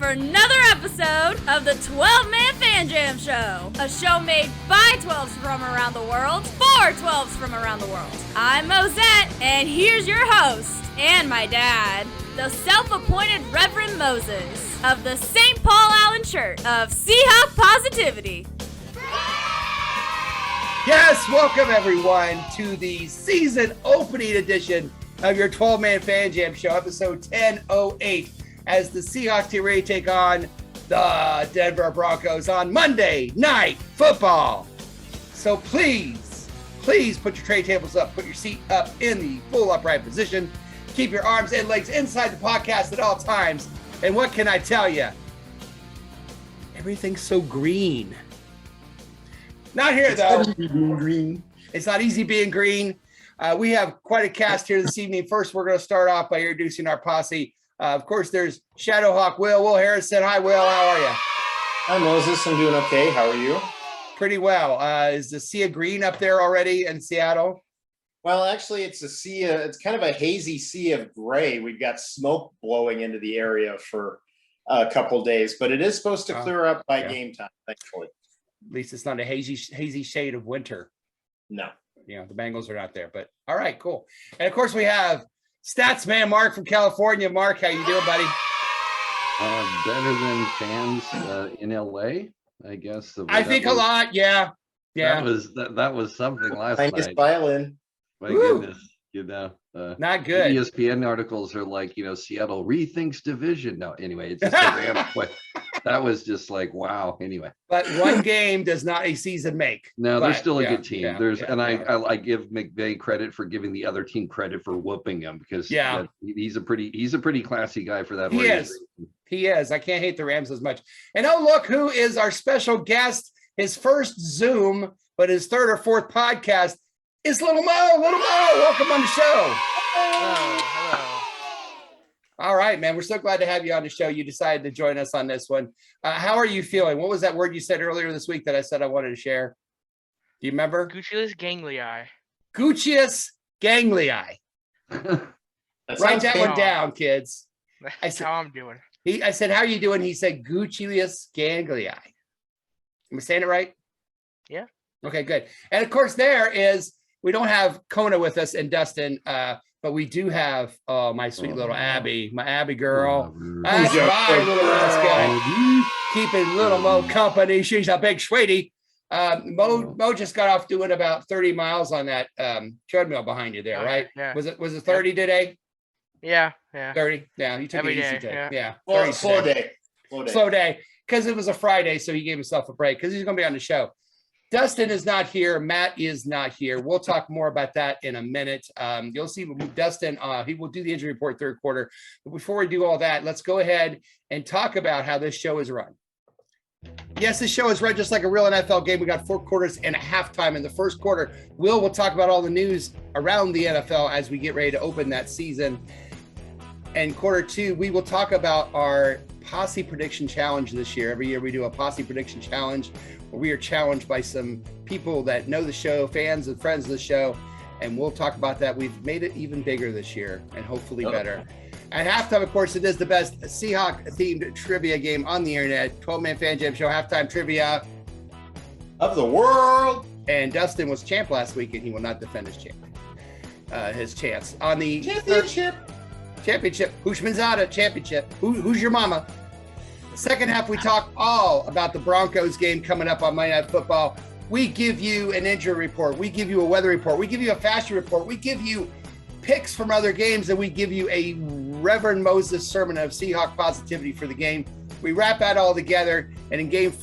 for another episode of the 12-Man Fan Jam Show, a show made by 12s from around the world for 12s from around the world. I'm Mosette, and here's your host, and my dad, the self-appointed Reverend Moses of the St. Paul Allen Church of Seahawks Positivity. Yes, welcome everyone to the season opening edition of your 12-Man Fan Jam Show, episode 1008, as the Seahawks get ready to take on the Denver Broncos on Monday Night Football. So please put your tray tables up, put your seat up in the full upright position, keep your arms and legs inside the podcast at all times, and what can I tell you? Everything's so green. Not here, though. It's not easy being green. We have quite a cast here this evening. First, we're going to start off by introducing our posse. Of course, there's Shadowhawk Will Harrison. Hi, Will. How are you? Hi, Moses. I'm doing okay. How are you? Pretty well. Is the sea of green up there already in Seattle? Well, actually, it's a sea. It's kind of a hazy sea of gray. We've got smoke blowing into the area for a couple days, but it is supposed to clear up by game time, thankfully. At least it's not a hazy shade of winter. No. You know, the Bengals are not there, but all right, cool. And of course we have Stats Man Mark from California. Mark, how you doing, buddy? Better than fans in LA, I guess. I think a lot. Yeah. That was something last night. Violin. My goodness, you know. Not good. ESPN articles are like, Seattle rethinks division. No, anyway, it's just that was just like, wow. Anyway, but one game does not a season make. No, they're still a good team. I give McVay credit for giving the other team credit for whooping him, because he's a pretty classy guy for that. He is. I can't hate the Rams as much. And oh, look who is our special guest. His first Zoom, but his third or fourth podcast is Little Mo. Little Mo, welcome on the show. Hello. All right, man. We're so glad to have you on the show. You decided to join us on this one. How are you feeling? What was that word you said earlier this week that I said I wanted to share? Do you remember? Guccius ganglii. Guccius ganglii. Write that one down, kids. That's how I'm doing. I said, how are you doing? He said Guccius ganglii. Am I saying it right? Yeah. Okay, good. And of course, we don't have Kona with us and Dustin, but we do have my sweet little Abby, my Abby girl. That's my little rascal. Keeping little Mo company. She's a big sweetie. Mo just got off doing about 30 miles on that treadmill behind you there, right? Yeah. Was it 30 today? Yeah. 30? Yeah, he took Every it easy day, today. Yeah. Well, slow day. Slow day. Because it was a Friday, so he gave himself a break because he's going to be on the show. Dustin is not here. Matt is not here. We'll talk more about that in a minute. You'll see Dustin, he will do the injury report third quarter. But before we do all that, let's go ahead and talk about how this show is run. Yes, this show is run just like a real NFL game. We got 4 quarters and a halftime in the first quarter. Will talk about all the news around the NFL as we get ready to open that season. And quarter 2, we will talk about our Posse prediction challenge this year. Every year we do a Posse prediction challenge where we are challenged by some people that know the show, fans and friends of the show, and we'll talk about that. We've made it even bigger this year and hopefully better. At halftime, of course, it is the best Seahawk-themed trivia game on the internet. 12-Man Fan Jam Show halftime trivia of the world. And Dustin was champ last week, and he will not defend his chance on the championship. Hushmanzada championship. Who's your mama? The second half, we talk all about the Broncos game coming up on Monday Night Football. We give you an injury report. We give you a weather report. We give you a fashion report. We give you picks from other games, and we give you a Reverend Moses sermon of Seahawk positivity for the game. We wrap that all together, and in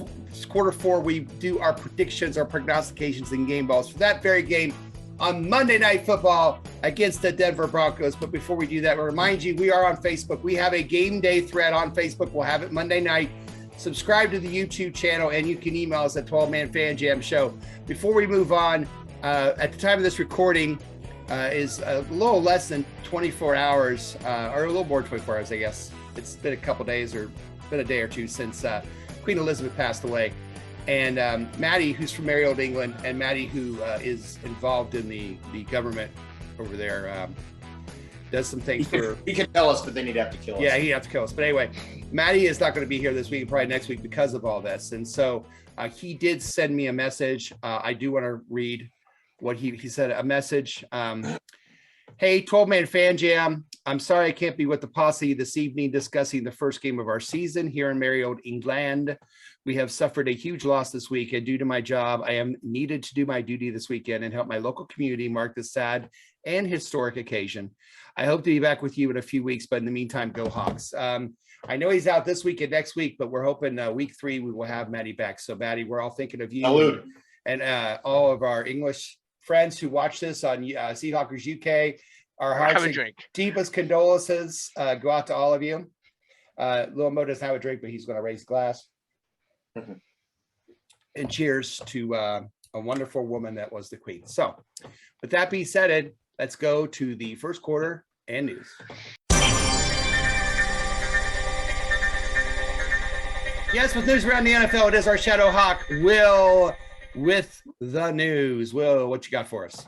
quarter 4, we do our predictions, our prognostications, and game balls for that very game on Monday Night Football against the Denver Broncos. But before we do that, we'll remind you, we are on Facebook. We have a game day thread on Facebook. We'll have it Monday night. Subscribe to the YouTube channel, and you can email us at 12-Man Fan Jam Show. Before we move on, at the time of this recording is a little less than 24 hours, or a little more than 24 hours, I guess. It's been a couple days or been a day or two since Queen Elizabeth passed away. And Maddie, who's from merry old England, and Maddie, who is involved in the government over there, does some things he could tell us, but then he'd have to kill us. Yeah, he'd have to kill us. But anyway, Maddie is not going to be here this week, probably next week because of all this. And so he did send me a message. I do want to read what he said, a message. Hey, 12-man fan jam. I'm sorry I can't be with the posse this evening discussing the first game of our season here in merry old England. We have suffered a huge loss this week, and due to my job, I am needed to do my duty this weekend and help my local community mark this sad and historic occasion. I hope to be back with you in a few weeks, but in the meantime, go Hawks. I know he's out this week and next week, but we're hoping week 3 we will have Maddie back. So Maddie, we're all thinking of you and all of our English friends who watch this on Seahawkers UK. Our hearts and deepest condolences go out to all of you. Lil Mo doesn't have a drink, but he's going to raise a glass. And cheers to a wonderful woman that was the queen. So with that being said, let's go to the first quarter and news. Yes, with news around the NFL, it is our Shadow Hawk, Will, with the news. Will, what you got for us?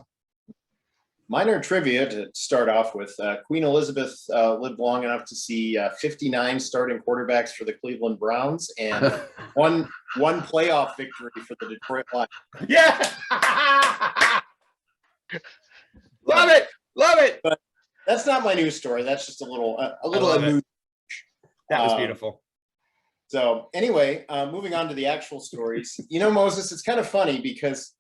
Minor trivia to start off with. Queen Elizabeth lived long enough to see 59 starting quarterbacks for the Cleveland Browns and one playoff victory for the Detroit Lions. Yeah! Love it! Love it! But that's not my news story. That's just a little news. That was beautiful. So anyway, moving on to the actual stories. Moses, it's kind of funny because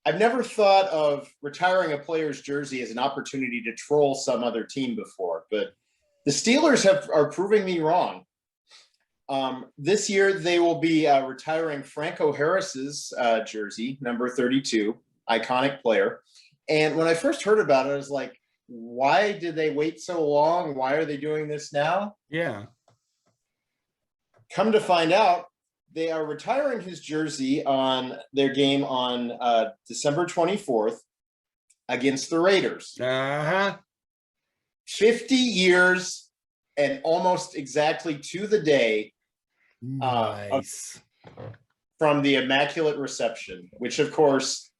I've never thought of retiring a player's jersey as an opportunity to troll some other team before, but the Steelers are proving me wrong. This year, they will be retiring Franco Harris's jersey, number 32, iconic player. And when I first heard about it, I was like, why did they wait so long? Why are they doing this now? Yeah. Come to find out, they are retiring his jersey on their game on December 24th against the Raiders. 50 years and almost exactly to the day from the Immaculate Reception, which, of course,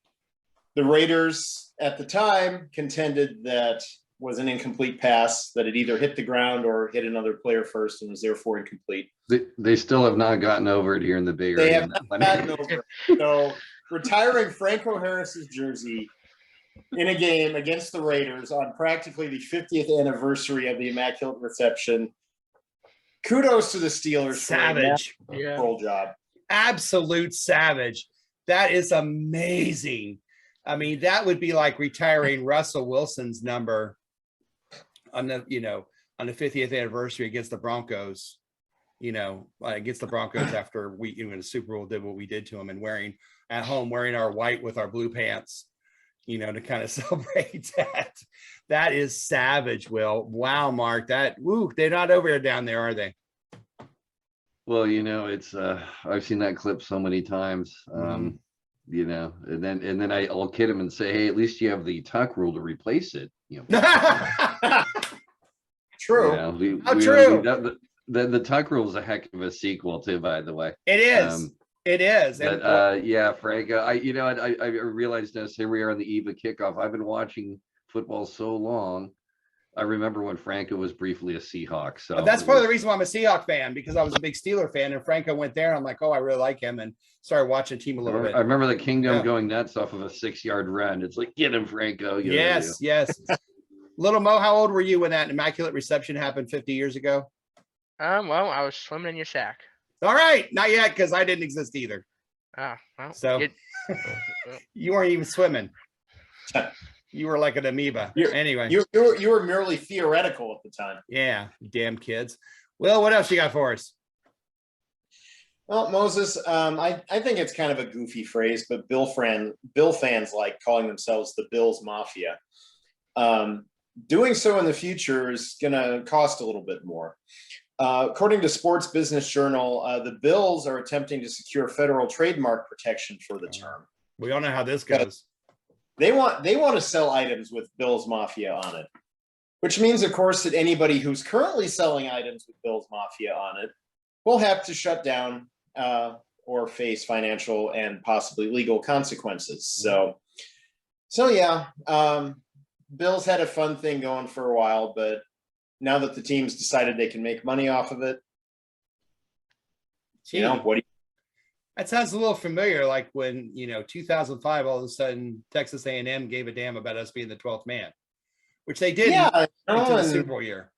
the Raiders at the time contended that was an incomplete pass, that it either hit the ground or hit another player first and was therefore incomplete. They still have not gotten over it here in the Bay Area. They have not gotten over it. So retiring Franco Harris's jersey in a game against the Raiders on practically the 50th anniversary of the Immaculate Reception. Kudos to the Steelers. Savage. For a control job. Absolute savage. That is amazing. I mean, that would be like retiring Russell Wilson's number on the 50th anniversary against the Broncos, against the Broncos after we, in the Super Bowl, did what we did to them, and wearing our white with our blue pants, to kind of celebrate that. That is savage, Will. Wow, Mark, they're not over here down there, are they? Well, it's I've seen that clip so many times. And then I'll kid him and say, hey, at least you have the tuck rule to replace it. True. True. The tuck rule is a heck of a sequel too, by the way. It is. It is. But, Franco, I realized this. Here we are on the eve of kickoff. I've been watching football so long. I remember when Franco was briefly a Seahawk. So that's part of the reason why I'm a Seahawk fan, because I was a big Steeler fan, and Franco went there, and I'm like, oh, I really like him, and started watching the team a little bit. I remember the Kingdom going nuts off of a 6-yard run. It's like, get him, Franco. Yes. Little Mo, how old were you when that Immaculate Reception happened 50 years ago? Well, I was swimming in your sack. All right, not yet, because I didn't exist either. Oh, well. So you weren't even swimming. You were like an amoeba. Anyway, you were merely theoretical at the time. Yeah, you damn kids. Well, what else you got for us? Well, Moses, I think it's kind of a goofy phrase, but Bill fans like calling themselves the Bills Mafia. Doing so in the future is going to cost a little bit more. According to Sports Business Journal, the Bills are attempting to secure federal trademark protection for the term. We all know how this goes. They want to sell items with Bills Mafia on it, which means, of course, that anybody who's currently selling items with Bills Mafia on it will have to shut down or face financial and possibly legal consequences. So yeah, Bills had a fun thing going for a while, but now that the team's decided they can make money off of it, Gee, you know, what do you that sounds a little familiar, like when 2005, all of a sudden Texas A&M gave a damn about us being the 12th man, which they did until the Super Bowl year.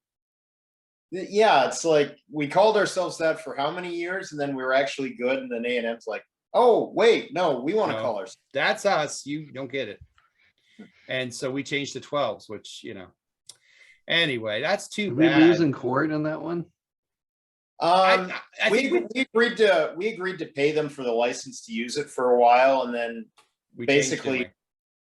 Yeah, it's like we called ourselves that for how many years, and then we were actually good, and then A&M's like, oh wait, no, we want to call ourselves. That's us. You don't get it. And so we changed to 12s, which anyway, that's too bad. We lose in court on that one. I we agreed to pay them for the license to use it for a while, and then basically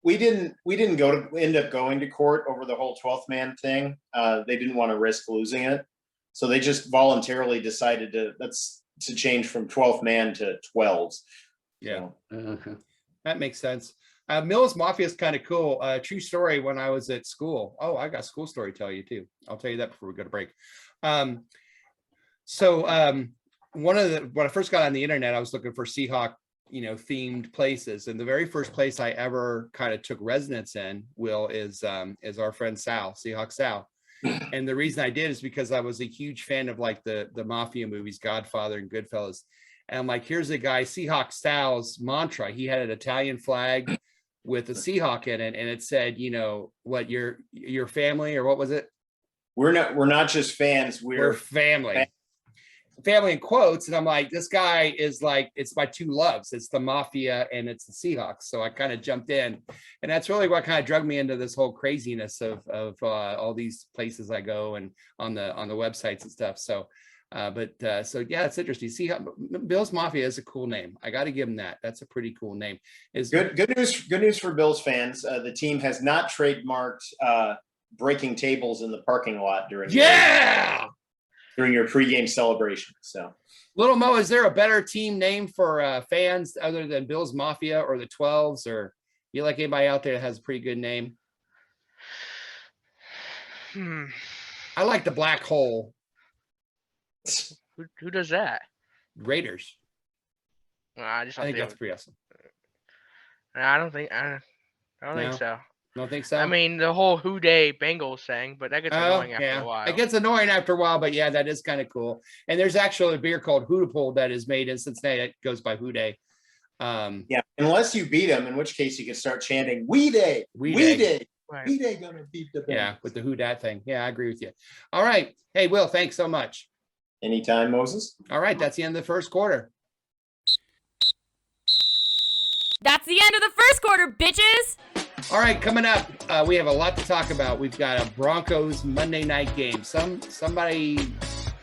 we didn't end up going to court over the whole 12th man thing. They didn't want to risk losing it, so they just voluntarily decided to change from 12th man to 12s. Yeah, so. That makes sense. Mills Mafia is kind of cool. True story. When I was at school, I got a school story to tell you too. I'll tell you that before we go to break. When I first got on the internet, I was looking for Seahawk, themed places. And the very first place I ever kind of took residence in, Will, is our friend Sal, Seahawk Sal. And the reason I did is because I was a huge fan of like the Mafia movies, Godfather and Goodfellas. And I'm like, here's a guy, Seahawk Sal's mantra. He had an Italian flag with a Seahawk in it. And it said, what, your family, or what was it? We're not just fans. We're family. Family in quotes. And I'm like, this guy is like, it's my two loves. It's the Mafia and it's the Seahawks. So I kind of jumped in, and that's really what kind of drug me into this whole craziness of all these places I go and on the websites and stuff. So yeah, it's interesting. See how Bills Mafia is a cool name. I got to give him that. That's a pretty cool name. Is good news for Bills fans. The team has not trademarked breaking tables in the parking lot during your pregame celebration. So, Little Mo, is there a better team name for fans other than Bills Mafia or the 12s, or you like anybody out there that has a pretty good name? I like the Black Hole. Who does that? Raiders. I think that's pretty awesome. I don't think so. Don't think so? I mean, the whole Who Dey Bengals thing, but that gets annoying after a while. It gets annoying after a while, but yeah, that is kind of cool. And there's actually a beer called Hootapole that is made in Cincinnati that goes by Who Dey. Yeah, unless you beat them, in which case you can start chanting, We Dey, We Dey. Right. We Dey gonna beat the Bengals. Yeah, with the Who Dat thing. Yeah, I agree with you. All right. Hey, Will, thanks so much. Anytime, Moses. All right, that's the end of the first quarter. That's the end of the first quarter, bitches. All right, coming up, we have a lot to talk about. We've got a Broncos Monday night game. Somebody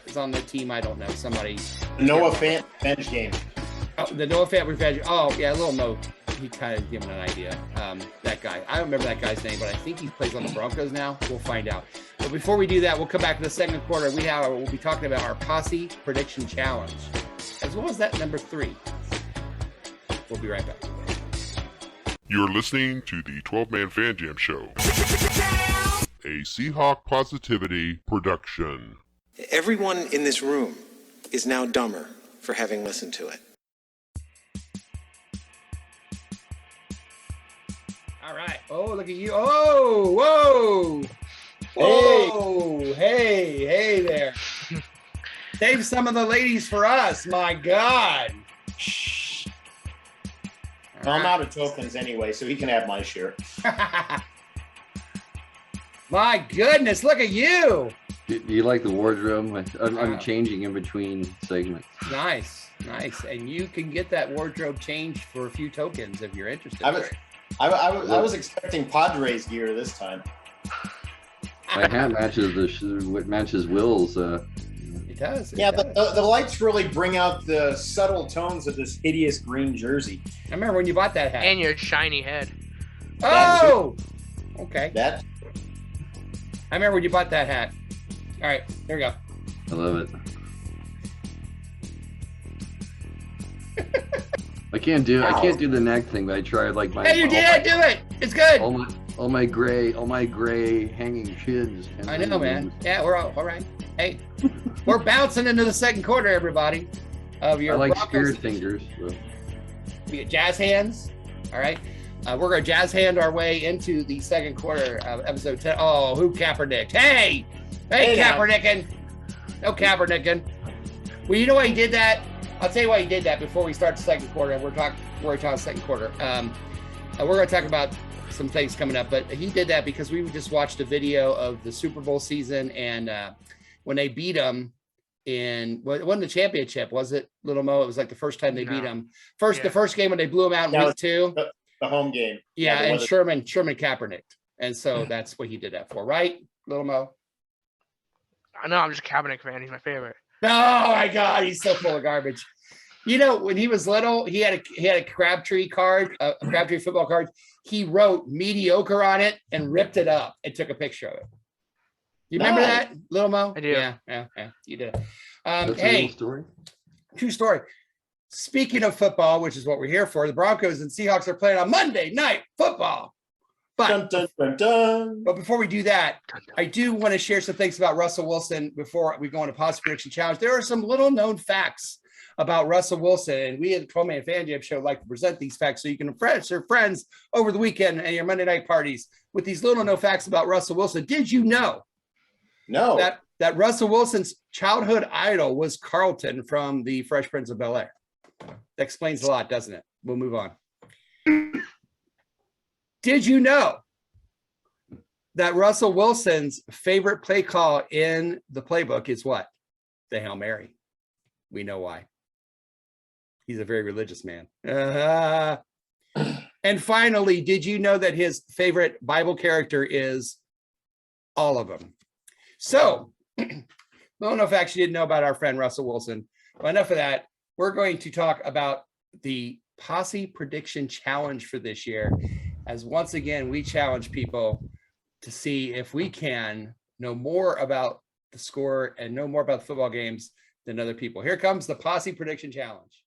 is on the team. I don't know. Somebody. Noah Fant bench game. Oh, the Noah Fant revenge. Oh, yeah, Little Mo. He kind of gave him an idea. That guy. I don't remember that guy's name, but I think he plays on the Broncos now. We'll find out. But before we do that, we'll come back to the second quarter. We'll be talking about our Posse Prediction Challenge, as well as that number 3. We'll be right back. You're listening to the 12-Man Fan Jam Show, a Seahawk Positivity production. Everyone in this room is now dumber for having listened to it. All right. Oh, look at you. Oh, whoa. Whoa. Hey there. Save some of the ladies for us. My God. I'm out of tokens anyway, so he can have my share. My goodness, look at you. Do you like the wardrobe? I'm changing in between segments. Nice. And you can get that wardrobe changed for a few tokens if you're interested. I was expecting Padres gear this time. My hat matches Will's. It does. Yeah, the lights really bring out the subtle tones of this hideous green jersey. I remember when you bought that hat. And your shiny head. Oh! Okay. That? I remember when you bought that hat. All right, here we go. I love it. I can't do the neck thing, but I tried like my. Hey, you did do it. It's good. All my gray hanging shins. I know, man. Yeah, we're all right. Hey, we're bouncing into the second quarter, everybody. Of your I like Broncos. spirit fingers. So. We get jazz hands. All right. We're going to jazz hand our way into the second quarter of episode 10. Oh, who Kaepernick? Hey, Kaepernickin'. No Kaepernickin'. Well, you know why he did that? I'll tell you why he did that before we start the second quarter. We're talking second quarter. We're going to talk about some things coming up, but he did that because we just watched a video of the Super Bowl season, and when they beat them it wasn't the championship, was it, Little Mo? It was like the first time they beat them. The first game when they blew them out in week 2. The home game. Yeah, and Sherman Kaepernick. And so that's what he did that for, right, Little Mo? I know, I'm just a Kaepernick fan. He's my favorite. Oh my God, he's so full of garbage. You know, when he was little, he had a Crabtree card, a Crabtree football card. He wrote mediocre on it and ripped it up and took a picture of it. You remember that, Little Mo? I do. Yeah, you did. That's hey, a story. true story. Speaking of football, which is what we're here for, the Broncos and Seahawks are playing on Monday Night Football. But, dun, dun, dun, dun. but before we do that, I do want to share some things about Russell Wilson before we go into Posse Prediction Challenge. There are some little known facts about Russell Wilson, and we at the 12 Man Fan Jam Show like to present these facts so you can impress your friends over the weekend and your Monday night parties with these little known facts about Russell Wilson. Did you know that Russell Wilson's childhood idol was Carlton from the Fresh Prince of Bel-Air? That explains a lot, doesn't it? We'll move on. Did you know that Russell Wilson's favorite play call in the playbook is what? The Hail Mary. We know why. He's a very religious man. And finally, did you know that his favorite Bible character is all of them? So, I don't know if I actually didn't know about our friend Russell Wilson. But enough of that. We're going to talk about the Posse Prediction Challenge for this year. As once again, we challenge people to see if we can know more about the score and know more about the football games than other people. Here comes the Posse Prediction Challenge.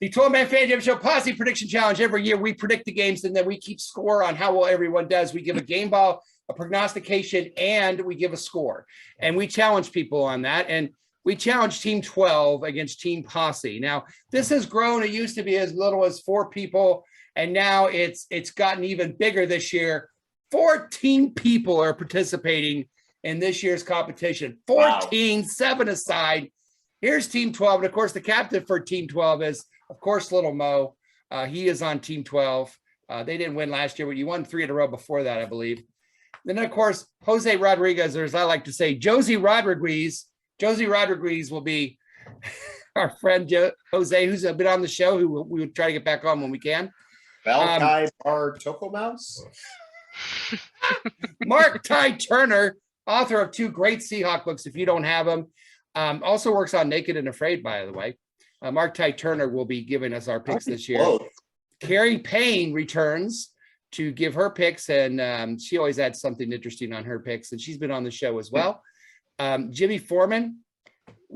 The 12 Man Fan Jam Show Posse Prediction Challenge. Every year we predict the games and then we keep score on how well everyone does. We give a game ball, a prognostication, and we give a score. And we challenge people on that. And we challenge Team 12 against Team Posse. Now, this has grown. It used to be as little as 4 people, and now it's gotten even bigger this year. 14 people are participating in this year's competition. 14, wow. 7 aside. Here's Team 12. And, of course, the captain for Team 12 is, of course, Little Mo. He is on Team 12. They didn't win last year, but you won 3 in a row before that, I believe. Then, of course, Jose Rodriguez, or as I like to say, Josie Rodriguez. Josie Rodriguez will be our friend Jose, who's been on the show, who we would try to get back on when we can. Malachi Bar Toco Mouse. Mark Ty Turner, author of 2 great Seahawk books, if you don't have them. Also works on Naked and Afraid, by the way. Mark Ty Turner will be giving us our picks this year. Carrie Payne returns to give her picks, and she always adds something interesting on her picks, and she's been on the show as well. Jimmy Foreman,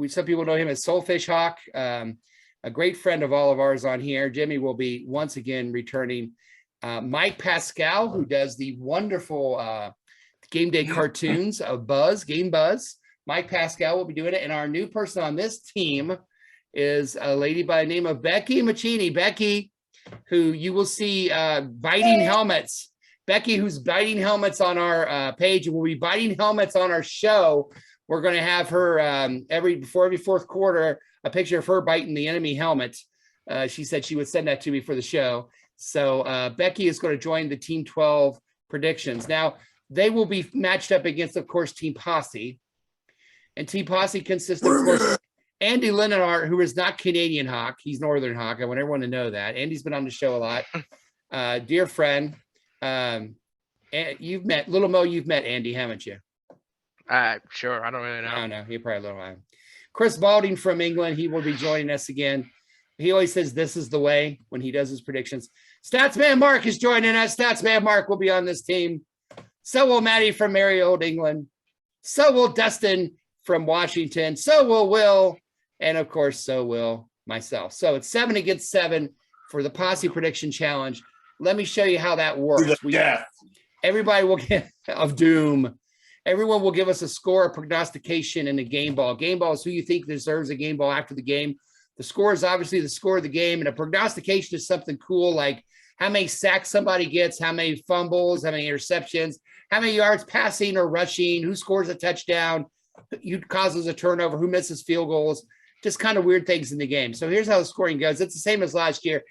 some people know him as Soulfish Hawk, a great friend of all of ours on here. Jimmy will be once again returning. Mike Pascal, who does the wonderful game day cartoons of Game Buzz. Mike Pascal will be doing it. And our new person on this team is a lady by the name of Becky Machini. Becky, who you will see biting helmets. Becky, who's biting helmets on our page, and will be biting helmets on our show. We're going to have her before every fourth quarter, a picture of her biting the enemy helmet. She said she would send that to me for the show. So Becky is going to join the Team 12 predictions. Now, they will be matched up against, of course, Team Posse. And Team Posse consists of course, Andy Lindenhart, who is not Canadian Hawk. He's Northern Hawk. I want everyone to know that. Andy's been on the show a lot. Dear friend. You've met Little Mo. You've met Andy, haven't you? Sure. I don't really know. I don't know. You probably don't know. Chris Balding from England. He will be joining us again. He always says this is the way when he does his predictions. Statsman Mark is joining us. Statsman Mark will be on this team. So will Maddie from merry old England. So will Dustin from Washington. So will Will. And of course, so will myself. So it's 7 against 7 for the Posse Prediction Challenge. Let me show you how that works. Everybody will get of doom. Everyone will give us a score, a prognostication, and a game ball. Game ball is who you think deserves a game ball after the game. The score is obviously the score of the game, and a prognostication is something cool like how many sacks somebody gets, how many fumbles, how many interceptions, how many yards passing or rushing, who scores a touchdown, who causes a turnover, who misses field goals, just kind of weird things in the game. So here's how the scoring goes. It's the same as last year.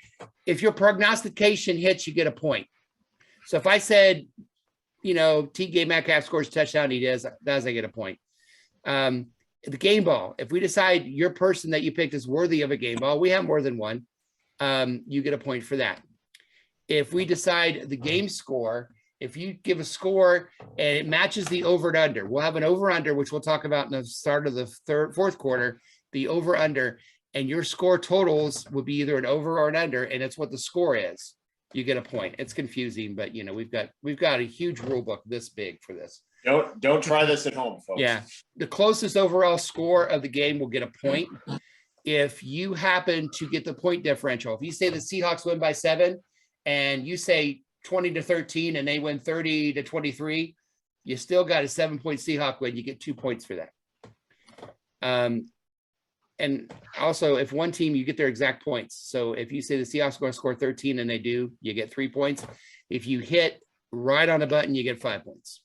If your prognostication hits, you get a point. So if I said, TJ Metcalf scores a touchdown, he does, I get a point. The game ball, if we decide your person that you picked is worthy of a game ball, we have more than one, you get a point for that. If we decide the game score, if you give a score and it matches the over and under, we'll have an over under, which we'll talk about in the start of the fourth quarter, the over under, and your score totals will be either an over or an under, and it's what the score is. You get a point. It's confusing, but we've got a huge rule book this big for this. Don't try this at home, folks. Yeah. The closest overall score of the game will get a point. If you happen to get the point differential, if you say the Seahawks win by 7 and you say 20-13 and they win 30-23, you still got a 7-point Seahawk win. You get 2 points for that. And also, if one team, you get their exact points. So if you say the Seahawks are going to score 13 and they do, you get 3 points. If you hit right on a button, you get 5 points.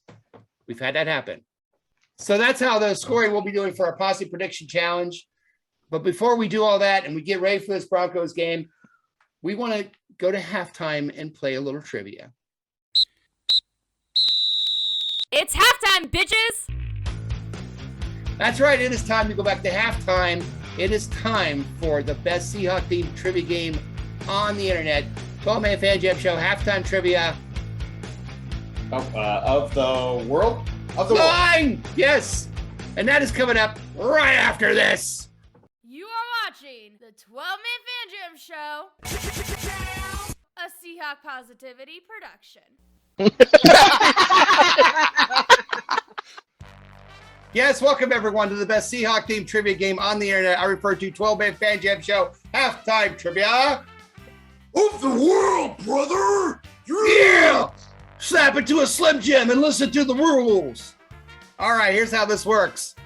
We've had that happen. So that's how the scoring we'll be doing for our Posse Prediction Challenge. But before we do all that and we get ready for this Broncos game, we want to go to halftime and play a little trivia. It's halftime, bitches! That's right. It is time to go back to halftime. It is time for the best Seahawks-themed trivia game on the internet. 12-Man Fan Jam Show halftime trivia. Of the world? Of the Line! Yes! And that is coming up right after this. You are watching the 12-Man Fan Jam Show, a Seahawk Positivity production. Yes, welcome everyone to the best Seahawk-themed trivia game on the internet. I refer to 12-Man Fan Jam Show halftime trivia of the world, brother! Yeah! Slap it to a Slim Jim and listen to the rules. All right, here's how this works.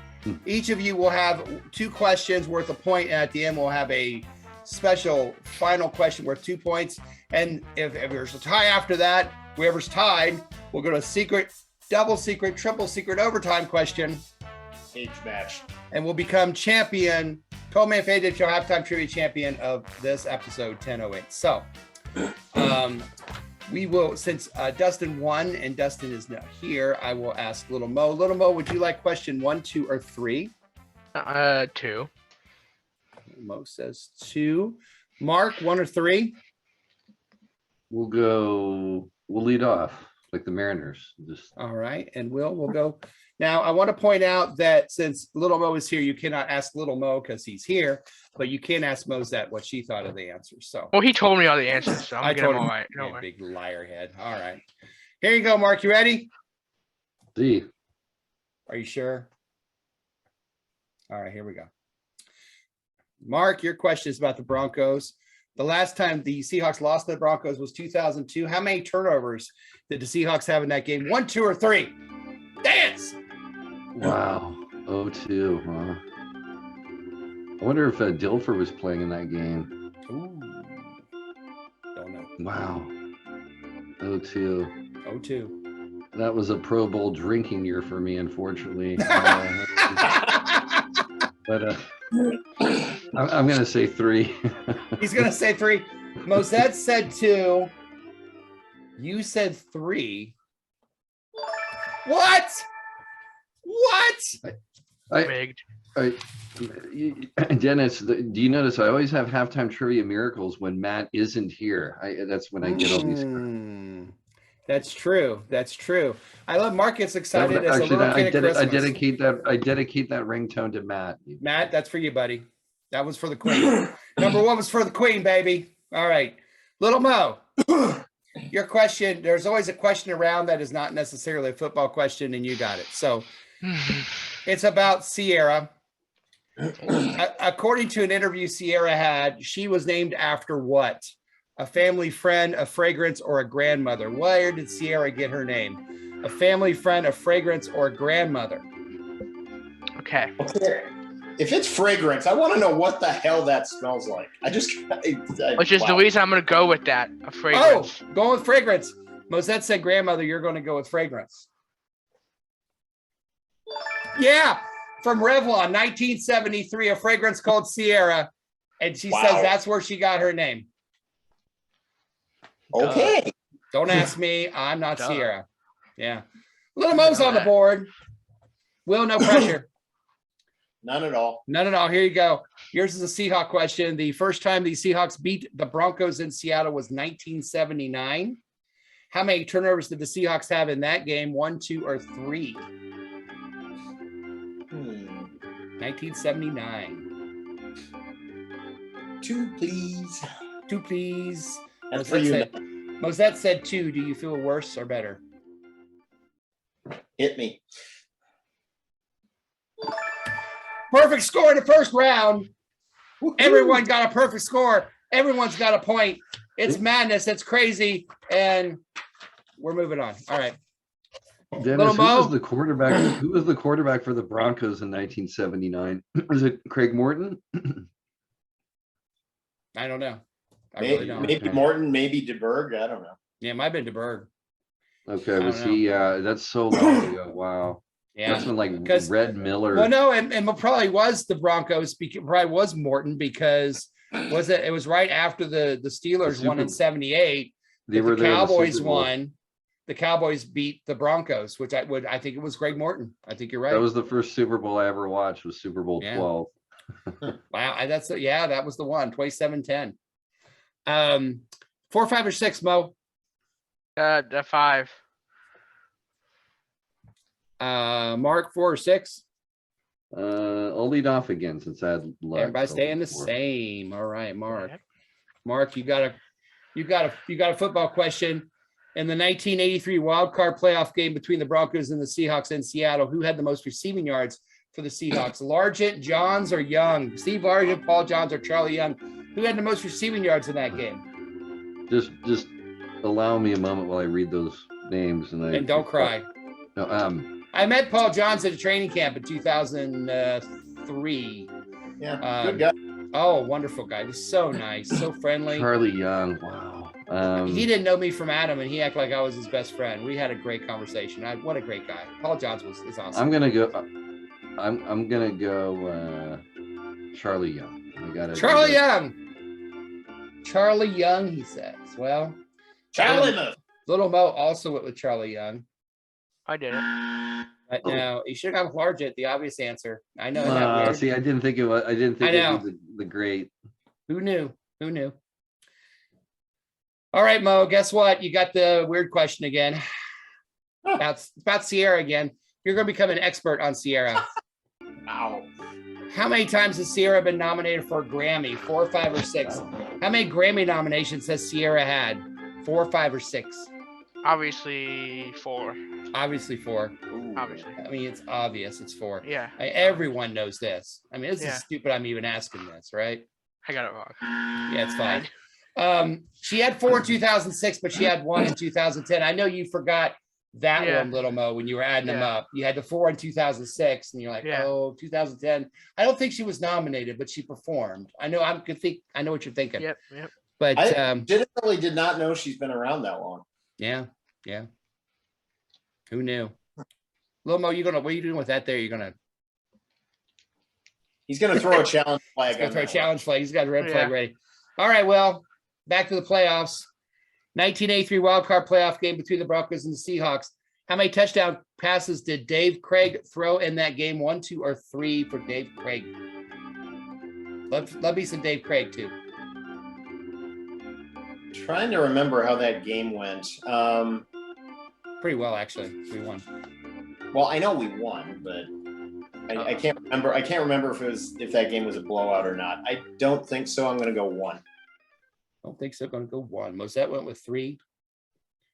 Each of you will have 2 questions worth a point, and at the end we'll have a special final question worth 2 points. And if there's a tie after that, whoever's tied, we'll go to a secret, double secret, triple secret overtime question. Cage match. And we'll become champion, 12-Man Fan Jam Show halftime trivia champion of this episode 1008. So we will, since Dustin won and Dustin is not here, I will ask Little Mo. Little Mo, would you like question 1, 2, or 3? 2. Mo says 2. Mark, 1 or 3? We'll lead off like the Mariners. All right. And we'll go. Now, I want to point out that since Little Mo is here, you cannot ask Little Mo because he's here, but you can ask Mosette what she thought of the answers. So, Well, he told me all the answers, so I I'm told him, all right. No you worry. big liar head. All right. Here you go, Mark. You ready? See. Are you sure? All right, here we go. Mark, your question is about the Broncos. The last time the Seahawks lost to the Broncos was 2002. How many turnovers did the Seahawks have in that game? 1, 2, or 3? Dance! Wow. 0-2, huh? I wonder if Dilfer was playing in that game. Ooh. Don't know. Wow. 0-2. 0-2. That was a Pro Bowl drinking year for me, unfortunately. But I'm going to say 3. He's going to say 3. Mosette said 2. You said 3. What? Rigged. Dennis, do you notice I always have halftime trivia miracles when Matt isn't here? That's when I get all these. That's true. I love Mark gets excited as a Actually, little kid at Christmas. I dedicate that ringtone to Matt. Matt, that's for you, buddy. That was for the Queen. Number 1 was for the Queen, baby. All right. Little Mo, your question, there's always a question around that is not necessarily a football question, and you got it. So it's about Sierra. According to an interview Sierra had, she was named after what? a family friend, a fragrance, or a grandmother? Where did Sierra get her name? A family friend, a fragrance, or a grandmother? Okay. If it's fragrance, I want to know what the hell that smells like. Which is the reason I'm going to go with that. A fragrance. Oh, go with fragrance. Mosette said grandmother. You're going to go with fragrance. Yeah, from Revlon, 1973, a fragrance called Sierra. And she says that's where she got her name. Okay. Don't ask me. I'm not Sierra. Yeah. Little Mo's on the board. Will, no pressure. None at all. None at all. Here you go. Yours is a Seahawk question. The first time the Seahawks beat the Broncos in Seattle was 1979. How many turnovers did the Seahawks have in that game? 1, 2, or 3? 1979. 2, please. 2, please. That's for you. Mosette said 2. Do you feel worse or better? Hit me. Perfect score in the first round. Everyone got a perfect score. Everyone's got a point. It's madness. It's crazy. And we're moving on. All right. Dennis, who was the quarterback? Who was the quarterback for the Broncos in 1979? Was it Craig Morton? I don't know. Maybe Morton, maybe DeBerg. I don't know. Yeah, it might have been DeBerg. Okay, was he? That's so long ago. Wow. Yeah, that's when like Red Miller. Well, no, and probably was the Broncos. Probably was Morton because it was right after the Steelers won in '78. The Cowboys won. The Cowboys beat the Broncos, which I think it was Greg Morton. I think you're right. That was the first Super Bowl I ever watched. Was Super Bowl 12. Wow, that was the one. 27-10. 4, 5, or 6, Mo. The 5. Mark, 4 or 6. I'll lead off again since I had luck. Everybody staying the same. All right, Mark. Mark, you got a football question. In the 1983 wild card playoff game between the Broncos and the Seahawks in Seattle, who had the most receiving yards for the Seahawks? Largent, Johns, or Young? Steve Largent, Paul Johns, or Charlie Young? Who had the most receiving yards in that game? Just allow me a moment while I read those names and don't cry. No, I met Paul Johns at a training camp in 2003. Yeah, good guy. Oh, wonderful guy. He's so nice, so friendly. Charlie Young, wow. He didn't know me from Adam, and he acted like I was his best friend. We had a great conversation. What a great guy. Paul Johns is awesome. I'm gonna go Charlie Young. Charlie Young. Charlie Young, he says. Well, Little Mo also went with Charlie Young. I did it. But no, you should have gone with Largent, the obvious answer. I know. See, I didn't think it was. I didn't think it was the great. Who knew? All right, Mo. Guess what? You got the weird question again. About Sierra again. You're going to become an expert on Sierra. Wow. How many times has Sierra been nominated for a Grammy? 4, 5, or 6? How many Grammy nominations has Sierra had? 4, 5, or 6? Obviously 4. Obviously 4. Obviously. I mean, it's obvious. It's 4. Yeah. Everyone knows this. I mean, this is stupid. I'm even asking this, right? I got it wrong. Yeah, it's fine. She had 4 in 2006, but she had 1 in 2010. I know you forgot that one, Little Mo, when you were adding them up. You had the 4 in 2006, and you're like, 2010. I don't think she was nominated, but she performed. I know. I know what you're thinking. Yep. But I legitimately did not know she's been around that long. Yeah. Who knew? Little Mo, what are you doing with that there? He's gonna throw a challenge flag. He's got a red flag ready. All right, well, back to the playoffs. 1983 wild card playoff game between the Broncos and the Seahawks. How many touchdown passes did Dave Craig throw in that game? 1, 2, or 3 for Dave Craig? Love me some Dave Craig too. Trying to remember how that game went. Pretty well, actually. We won. Well, I know we won, but I can't remember. I can't remember if that game was a blowout or not. I don't think so. I'm going to go 1. Don't think so. Going to go 1. Mosette went with 3.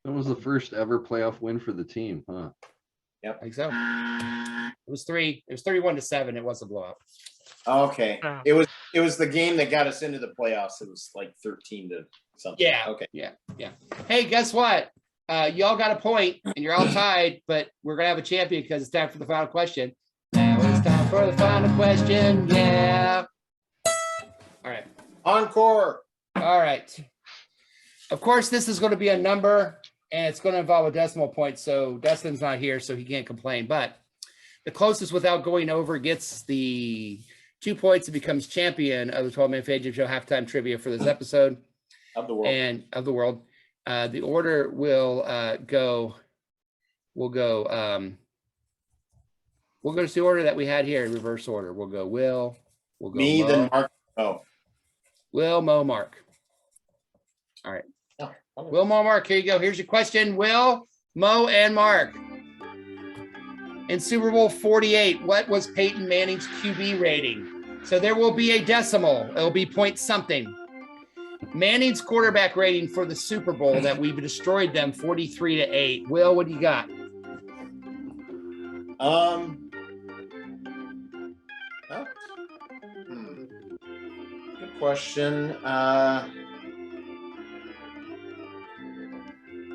That was the first ever playoff win for the team, huh? Yep. I think so. It was 3. It was 31-7. It was a blowout. Okay. It was the game that got us into the playoffs. It was like 13-7 something. Yeah. Okay. Yeah. Hey, guess what? Y'all got a point, and you're all tied, but we're gonna have a champion because it's time for the final question. Now it's time for the final question. Yeah. All right. Encore. All right. Of course, this is going to be a number, and it's going to involve a decimal point. So Dustin's not here, so he can't complain. But the closest without going over gets the 2 points and becomes champion of the 12-Man Fan Jam Show halftime trivia for this episode. Of the world. And of the world. The order will go. We'll go to the order that we had here in reverse order. We'll go Will. We'll go Me, Mo. then Mark. Oh. Will, Mo, Mark. All right. Oh, okay. Will, Mo, Mark. Here you go. Here's your question. Will, Mo, and Mark. In Super Bowl 48, what was Peyton Manning's QB rating? So there will be a decimal. It'll be point something. Manning's quarterback rating for the Super Bowl that we destroyed them 43-8. Will, what do you got? Oh. Good question.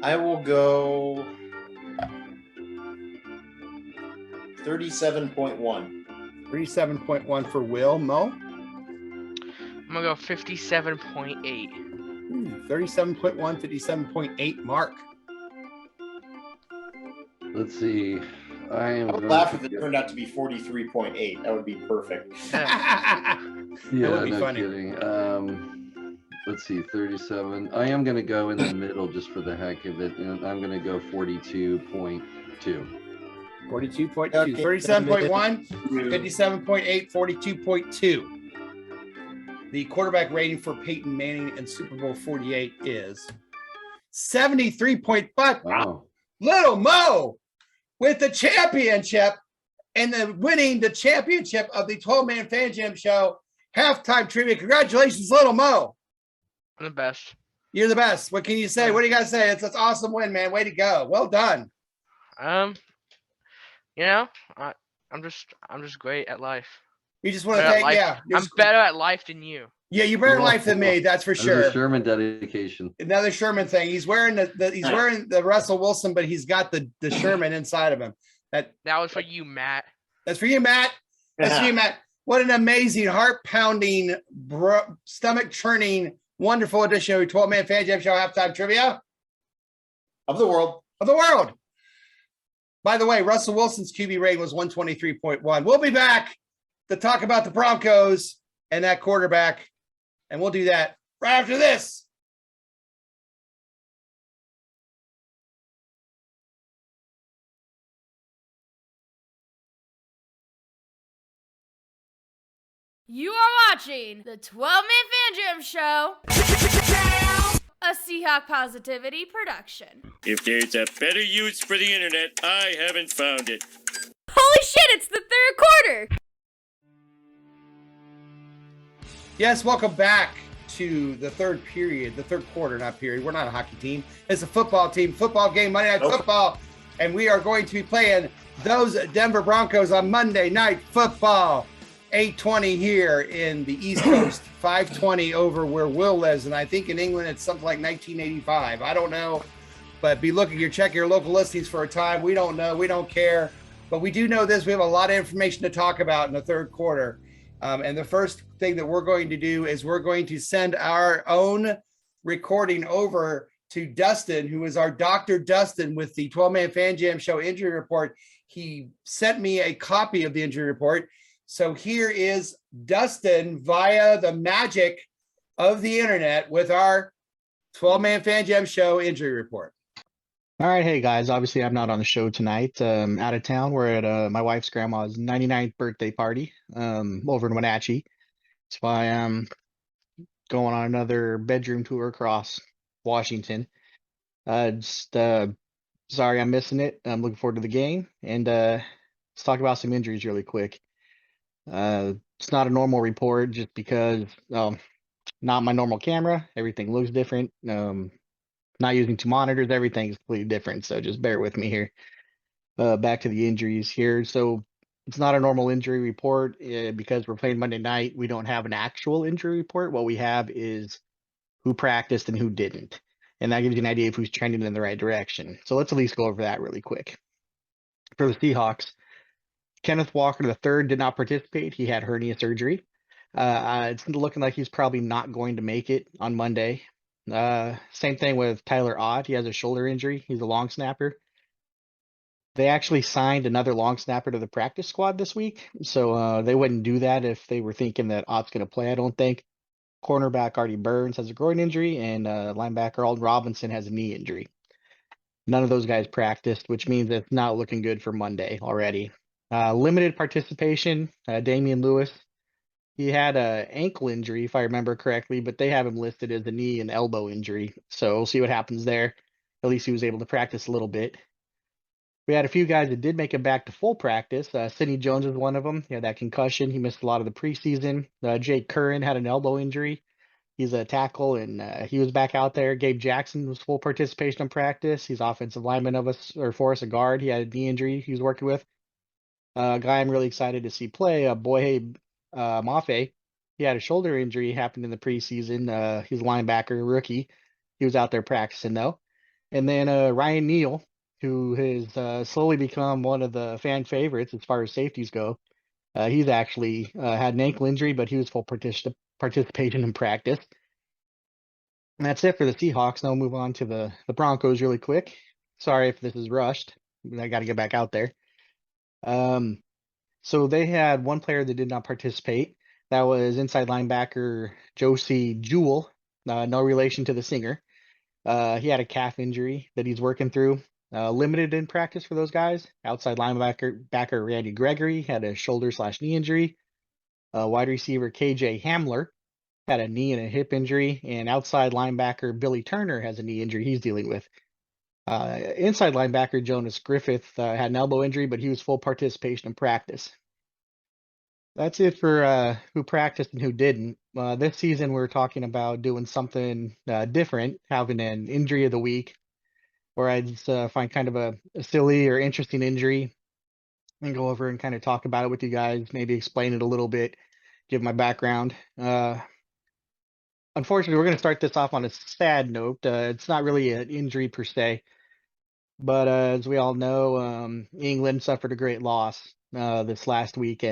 I will go 37.1. 37.1 for Will. Mo? I'm gonna go 57.8. 37.1, 57.8. Mark. Let's see. I would laugh if it turned out to be 43.8. That would be perfect. Yeah, would be no funny. kidding. Let's see, 37. I am going to go in the middle just for the heck of it, and I'm going to go 42.2. 42.2, Okay. 37.1, 57.8, 42.2. The quarterback rating for Peyton Manning in Super Bowl 48 is 73.5. Wow. Little Mo with the championship and winning the championship of the 12-Man Fan Jam Show halftime trivia. Congratulations, Little Mo. I'm the best. You're the best. What can you say? What do you got to say? It's an awesome win, man. Way to go. Well done. I'm just great at life. You just want to Better at thank, life. yeah. I'm better at life than you. Yeah, you're better in life than me. That's for That was a sure. Sherman dedication. Another Sherman thing. He's wearing wearing the Russell Wilson, but he's got the Sherman inside of him. That was for you, Matt. That's for you, Matt. That's for you, Matt. What an amazing, heart-pounding, stomach-churning, wonderful edition of the 12-Man Fan Jam Show halftime trivia Of the world. of the world. By the way, Russell Wilson's QB rating was 123.1. We'll be back to talk about the Broncos and that quarterback, and we'll do that right after this. You are watching the 12-Man Fan Jam Show, a Seahawk Positivity production. If there's a better use for the internet, I haven't found it. Holy shit, it's the third quarter! Yes, welcome back to the third period, the third quarter, not period. We're not a hockey team. It's a football team, football game, Monday Night Football, and we are going to be playing those Denver Broncos on Monday Night Football. 8:20 here in the East Coast, 5:20 over where Will lives, and I think in England it's something like 1985. I don't know, but check your local listings for a time. We don't know, we don't care, but we do know this. We have a lot of information to talk about in the third quarter, and the first thing that we're going to do is we're going to send our own recording over to Dustin, who is our Dr. Dustin with the 12-Man Fan Jam Show injury report. He sent me a copy of the injury report. So here is Dustin via the magic of the internet with our 12-Man Fan Jam Show injury report. All right. Hey, guys. Obviously, I'm not on the show tonight. Out of town. We're at my wife's grandma's 99th birthday party over in Wenatchee. That's why I'm going on another bedroom tour across Washington. Sorry I'm missing it. I'm looking forward to the game. And let's talk about some injuries really quick. It's not a normal report just because not my normal camera. Everything looks different. Not using two monitors. Everything's completely different. So just bear with me here. Back to the injuries here. So it's not a normal injury report because we're playing Monday night. We don't have an actual injury report. What we have is who practiced and who didn't. And that gives you an idea of who's trending in the right direction. So let's at least go over that really quick. For the Seahawks, Kenneth Walker III did not participate. He had hernia surgery. It's looking like he's probably not going to make it on Monday. Same thing with Tyler Ott. He has a shoulder injury. He's a long snapper. They actually signed another long snapper to the practice squad this week. So they wouldn't do that if they were thinking that Ott's going to play, I don't think. Cornerback Artie Burns has a groin injury, and linebacker Alden Robinson has a knee injury. None of those guys practiced, which means it's not looking good for Monday already. Limited participation, Damian Lewis. He had an ankle injury, if I remember correctly, but they have him listed as a knee and elbow injury. So we'll see what happens there. At least he was able to practice a little bit. We had a few guys that did make it back to full practice. Sidney Jones is one of them. He had that concussion. He missed a lot of the preseason. Jake Curran had an elbow injury. He's a tackle, and he was back out there. Gabe Jackson was full participation in practice. He's offensive lineman for us, a guard. He had a knee injury he was working with. A guy I'm really excited to see play, Boye Mafe. He had a shoulder injury happened in the preseason. He's a linebacker, rookie. He was out there practicing, though. And then Ryan Neal, who has slowly become one of the fan favorites as far as safeties go. He's actually had an ankle injury, but he was full participation in practice. And that's it for the Seahawks. Now we'll move on to the Broncos really quick. Sorry if this is rushed. I got to get back out there. So they had one player that did not participate. That was inside linebacker Josie Jewell, no relation to the singer. He had a calf injury that he's working through. Limited in practice for those guys. Outside linebacker Randy Gregory had a shoulder/knee injury. Wide receiver KJ Hamler had a knee and a hip injury, and outside linebacker Billy Turner has a knee injury he's dealing with. Inside linebacker Jonas Griffith had an elbow injury, but he was full participation in practice. That's it for who practiced and who didn't. This season, we're talking about doing something different, having an injury of the week, where I just find kind of a silly or interesting injury and go over and kind of talk about it with you guys, maybe explain it a little bit, give my background. Unfortunately, we're going to start this off on a sad note. It's not really an injury per se, but as we all know, England suffered a great loss this last week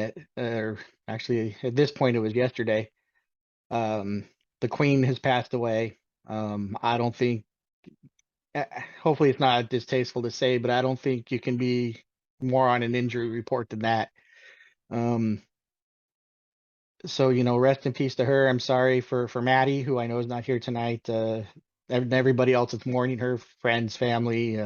actually at this point, it was yesterday. The Queen has passed away. I don't think, hopefully it's not distasteful to say, but I don't think you can be more on an injury report than that. So, rest in peace to her. I'm sorry for Maddie, who I know is not here tonight. Everybody else that's mourning her, friends, family,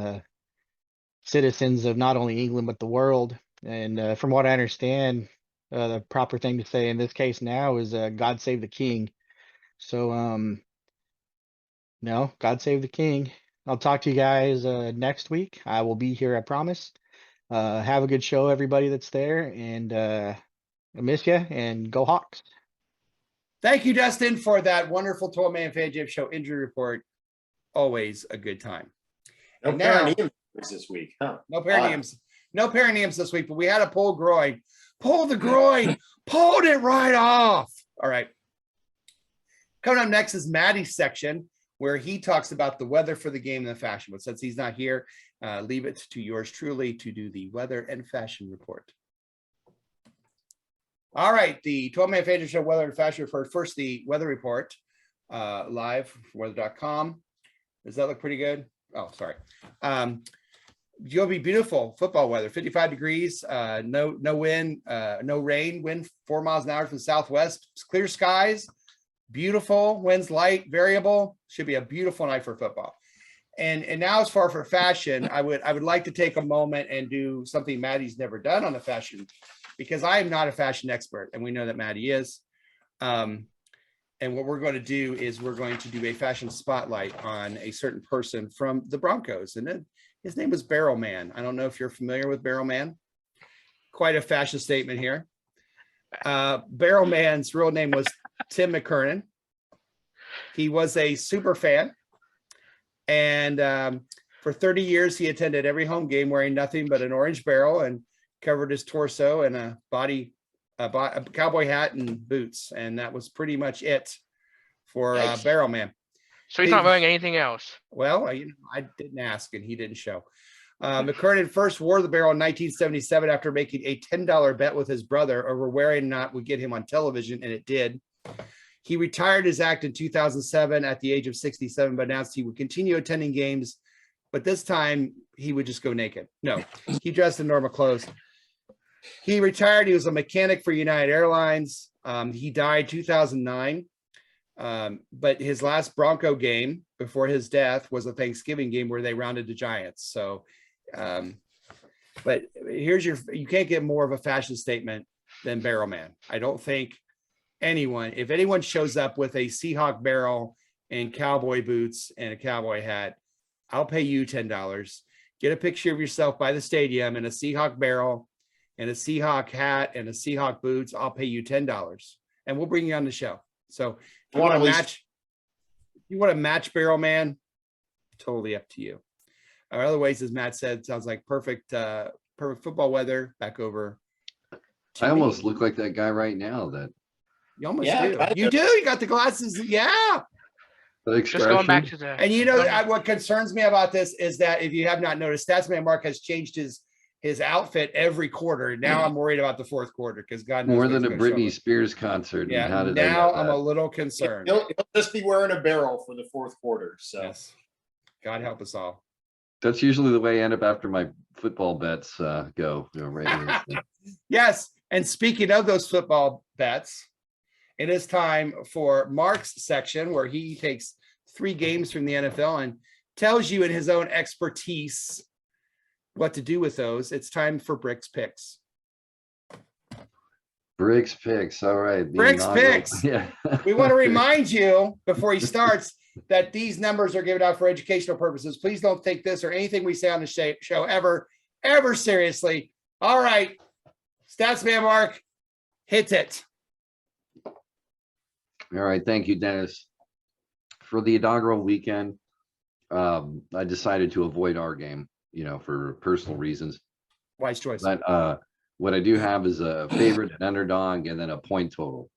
citizens of not only England, but the world. And from what I understand, the proper thing to say in this case now is God save the king. So, no, God save the king. I'll talk to you guys next week. I will be here, I promise. Have a good show, everybody that's there, and I miss you, and go Hawks. Thank you, Dustin, for that wonderful 12-man Fan Jam Show injury report. Always a good time. No perineums this week, huh? No perineums. No perineums this week, but we had a pulled groin. Pull the groin. Pulled it right off. All right. Coming up next is Maddie's section, where he talks about the weather for the game and the fashion. But since he's not here, leave it to yours truly to do the weather and fashion report. All right, the 12-man Fan Jam Show weather and fashion report. First, the weather report, live from weather.com. Does that look pretty good? Oh, sorry. You'll be beautiful football weather, 55 degrees, no wind, no rain, wind 4 miles an hour from the southwest, clear skies, beautiful, winds light, variable. Should be a beautiful night for football. And now as far for fashion, I would like to take a moment and do something Maddie's never done on the fashion, because I am not a fashion expert, and we know that Maddie is. And what we're going to do is we're going to do a fashion spotlight on a certain person from the Broncos. And then his name was Barrel Man. I don't know if you're familiar with Barrel Man. Quite a fashion statement here. Barrel Man's real name was Tim McKernan. He was a super fan. And for 30 years, he attended every home game wearing nothing but an orange barrel and covered his torso in a cowboy hat and boots. And that was pretty much it for Nice. Barrel Man. So he's not wearing anything else. Well, I didn't ask, and he didn't show. McKernan first wore the barrel in 1977 after making a $10 bet with his brother over whether or not would get him on television, and it did. He retired his act in 2007 at the age of 67, but announced he would continue attending games, but this time he would just go naked. No, he dressed in normal clothes. He retired. He was a mechanic for United Airlines. He died 2009. But his last Bronco game before his death was a Thanksgiving game where they rounded the Giants. So, but you can't get more of a fashion statement than Barrel Man. I don't think if anyone shows up with a Seahawk barrel and cowboy boots and a cowboy hat, I'll pay you $10. Get a picture of yourself by the stadium in a Seahawk barrel and a Seahawk hat and a Seahawk boots. I'll pay you $10 and we'll bring you on the show. So if you want to match Barrel Man, totally up to you. Otherwise, as Matt said, sounds like perfect football weather back over. I almost look like that guy right now. That you almost do. You do. You got the glasses. Yeah. Just going back to and what concerns me about this is that if you have not noticed, Statsman Mark has changed his outfit every quarter. Now I'm worried about the fourth quarter because God knows more than a Britney Spears concert. Yeah. Now I'm a little concerned. He'll just be wearing a barrel for the fourth quarter. So yes. God help us all. That's usually the way I end up after my football bets go. Right. Yes. And speaking of those football bets, it is time for Mark's section where he takes 3 games from the NFL and tells you in his own expertise what to do with those. It's time for Brick's Picks. Brick's Picks. All right. Brick's Picks. Yeah. We want to remind you before he starts that these numbers are given out for educational purposes. Please don't take this or anything we say on the show ever seriously. All right. Statsman Mark, hit it. All right. Thank you, Dennis. For the inaugural weekend, I decided to avoid our game, for personal reasons. Wise choice. But what I do have is a favorite, an underdog, and then a point total.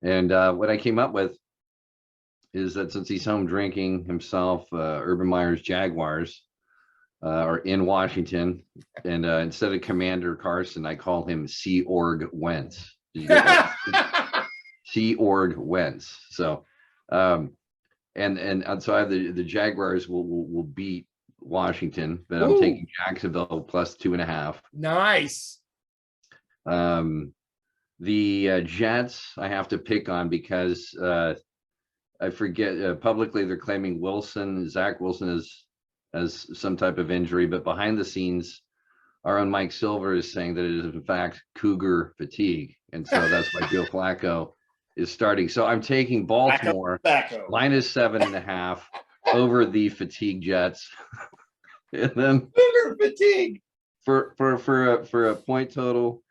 And what I came up with is that since he's home drinking himself, Urban Meyer's Jaguars are in Washington. And instead of Commander Carson, I call him Sea Org Wentz. Did you get that? Sea Org Wentz. So, and so I have the Jaguars will beat Washington, but I'm taking Jacksonville plus 2.5. Nice. The Jets I have to pick on because I forget publicly they're claiming Zach Wilson has some type of injury, but behind the scenes, our own Mike Silver is saying that it is in fact Cougar fatigue, and so that's why Joe Flacco is starting. So I'm taking Baltimore minus 7.5 over the fatigue Jets. And then Cougar fatigue for a point total.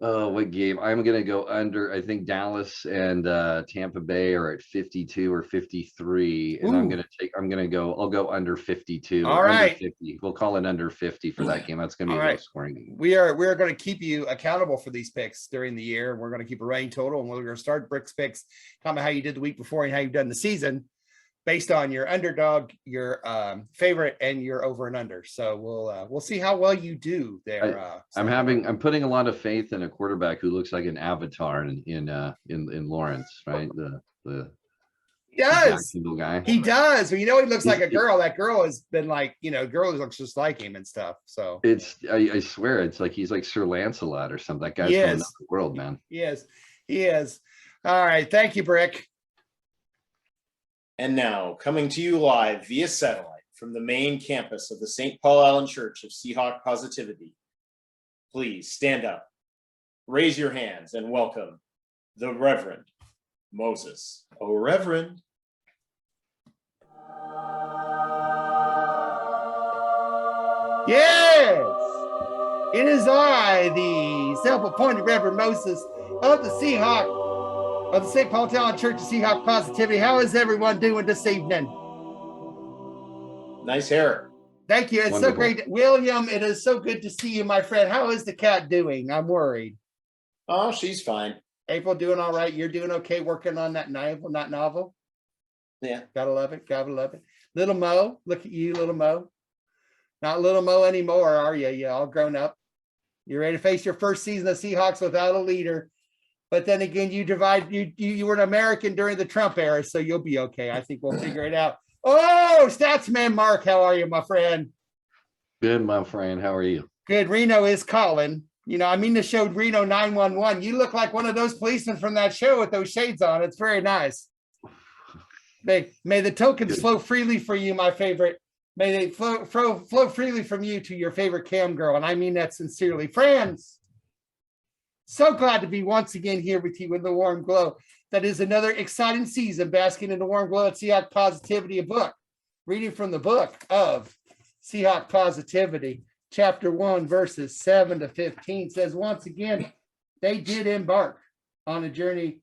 What game? I'm gonna go under. I think Dallas and Tampa Bay are at 52 or 53, and I'll go under 52. All right, 50. We'll call it under 50 for that game. That's gonna be a low scoring game. We are going to keep you accountable for these picks during the year. We're going to keep a running total, and we're going to start Brick's Picks, talking about how you did the week before and how you've done the season, based on your underdog, your favorite, and your over and under. So we'll see how well you do there. I'm putting a lot of faith in a quarterback who looks like an avatar in Lawrence, right? He does. Guy. He does. Well, he looks like a girl. That girl has been like, girl who looks just like him and stuff. So I swear it's like he's like Sir Lancelot or something. That guy's from another world, man. He is. All right. Thank you, Brick. And now, coming to you live via satellite from the main campus of the St. Paul Allen Church of Seahawk Positivity, please stand up, raise your hands, and welcome the Reverend Moses. Oh, Reverend. Yes! It is I, the self-appointed Reverend Moses of the Seahawk of the St. Paul Allen Church of Seahawk Positivity. How is everyone doing this evening? Nice hair. Thank you. It's wonderful. So great. William, it is so good to see you, my friend. How is the cat doing? I'm worried. Oh, she's fine. April doing all right. You're doing okay working on that novel. Yeah. Gotta love it. Gotta love it. Little Mo, look at you, little Mo. Not little Mo anymore, are you? You all grown up. You're ready to face your first season of Seahawks without a leader. But then again, you were an American during the Trump era, so you'll be okay. I think we'll figure it out. Oh, Statsman Mark, how are you, my friend? Good, my friend. How are you? Good. Reno is calling. You know, I mean the show Reno 911. You look like one of those policemen from that show with those shades on. It's very nice. May the tokens flow freely for you, my favorite. May they flow freely from you to your favorite cam girl. And I mean that sincerely. Friends, so glad to be once again here with you in the warm glow. That is another exciting season basking in the warm glow at Seahawk Positivity, a book. Reading from the book of Seahawk Positivity, chapter 1, verses 7 to 15 says, once again, they did embark on a journey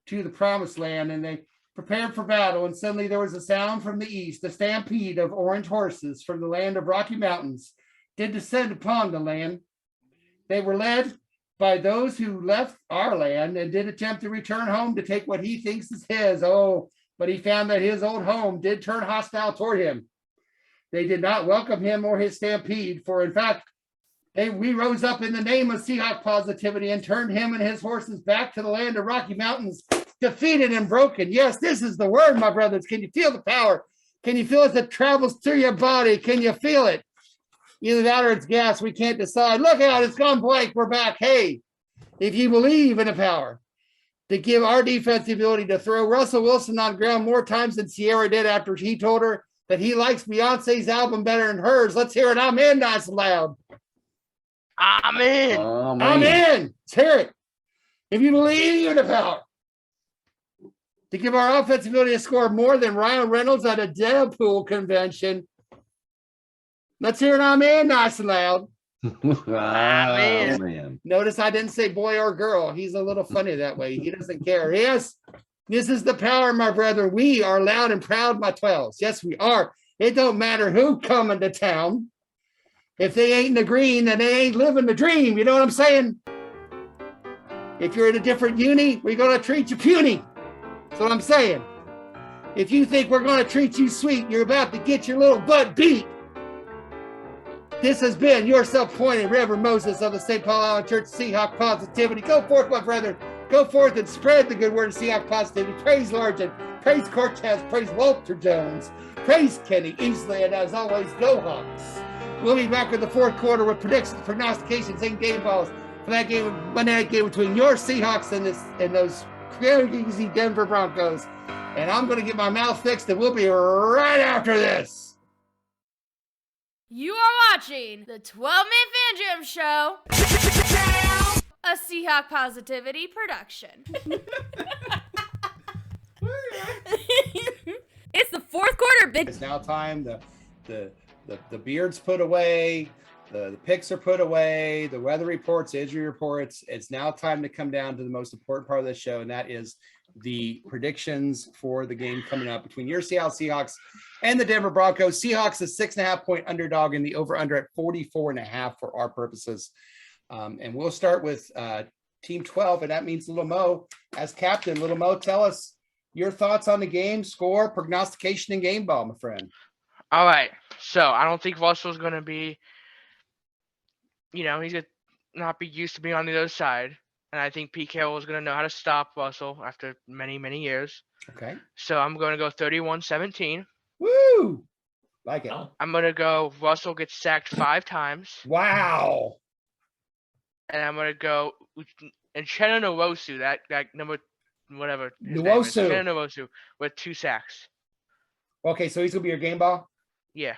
to the promised land, and they prepared for battle, and suddenly there was a sound from the east. A stampede of orange horses from the land of Rocky Mountains did descend upon the land. They were led by those who left our land and did attempt to return home to take what he thinks is his. Oh, but he found that his old home did turn hostile toward him. They did not welcome him or his stampede, for in fact, we rose up in the name of Seahawk Positivity and turned him and his horses back to the land of Rocky Mountains, defeated and broken. Yes, this is the word, my brothers. Can you feel the power? Can you feel it as it travels through your body? Can you feel it? Either that or it's gas. We can't decide. Look out, it's gone blank. We're back. Hey, if you believe in the power to give our defense the ability to throw Russell Wilson on ground more times than Sierra did after he told her that he likes Beyonce's album better than hers. Let's hear it. I'm in nice and loud. I'm in. I'm in. Let's hear it. If you believe in the power to give our offensive ability to score more than Ryan Reynolds at a Deadpool convention, let's hear it. I'm in nice and loud. Man. Notice I didn't say boy or girl. He's a little funny that way. He doesn't care. Yes, this is the power, my brother. We are loud and proud, my 12s. Yes, we are. It don't matter who coming to town. If they ain't in the green, then they ain't living the dream. You know what I'm saying? If you're in a different uni, we're going to treat you puny. That's what I'm saying. If you think we're going to treat you sweet, you're about to get your little butt beat. This has been your self-appointed Reverend Moses of the St. Paul Island Church Seahawk Positivity. Go forth, my brethren. Go forth and spread the good word of Seahawk Positivity. Praise Largent. Praise Cortez. Praise Walter Jones. Praise Kenny Easley. And as always, go Hawks. We'll be back in the fourth quarter with predictions, prognostications, and game balls for that game, Monday night game between your Seahawks and those crazy Denver Broncos. And I'm going to get my mouth fixed, and we'll be right after this. You are watching the 12-Man Fan Jam Show, a Seahawk Positivity production. It's the fourth quarter, big. It's now time. The beard's put away. The picks are put away. The weather reports, injury reports. It's now time to come down to the most important part of the show, and that is the predictions for the game coming up between your Seattle Seahawks and the Denver Broncos. Seahawks is 6.5-point underdog in the over-under at 44.5 for our purposes. And we'll start with Team 12, and that means Little Mo as captain. Little Mo, tell us your thoughts on the game, score, prognostication, and game ball, my friend. All right. So I don't think Russell's going to be, he's going to not be used to being on the other side. And I think Pete Carroll is going to know how to stop Russell after many, many years. Okay. So I'm going to go 31-17. Woo! Like it. I'm going to go Russell gets sacked 5 times. Wow. And I'm going to go and Uchenna Nwosu, that number, whatever. Uchenna Nwosu with 2 sacks. Okay, so he's going to be your game ball? Yeah.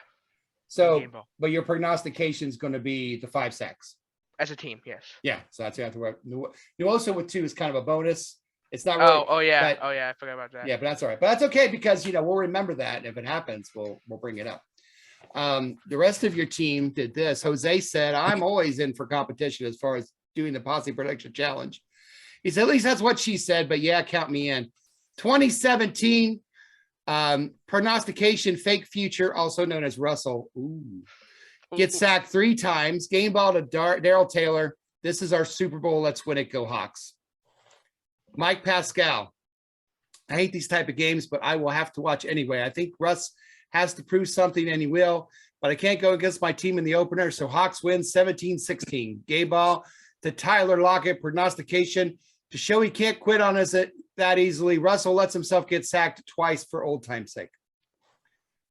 So, but your prognostication is going to be the 5 sacks. As a team, yes. Yeah, so that's going to have to work. Nwosu with 2 is kind of a bonus. It's not really. Oh yeah. I forgot about that. Yeah, but that's all right. But that's okay because we'll remember that. And if it happens, we'll bring it up. The rest of your team did this. Jose said, "I'm always in for competition as far as doing the Posse Prediction Challenge." He said, "At least that's what she said." But yeah, count me in. 2017 prognostication fake future, also known as Russell. Ooh. Gets sacked 3 times. Game ball to Darryl Taylor. This is our Super Bowl. Let's win it. Go Hawks. Mike Pascal. I hate these type of games, but I will have to watch anyway. I think Russ has to prove something, and he will, but I can't go against my team in the opener. So Hawks win 17-16. Gay ball to Tyler Lockett. Prognostication to show he can't quit on us that easily. Russell lets himself get sacked twice for old time's sake.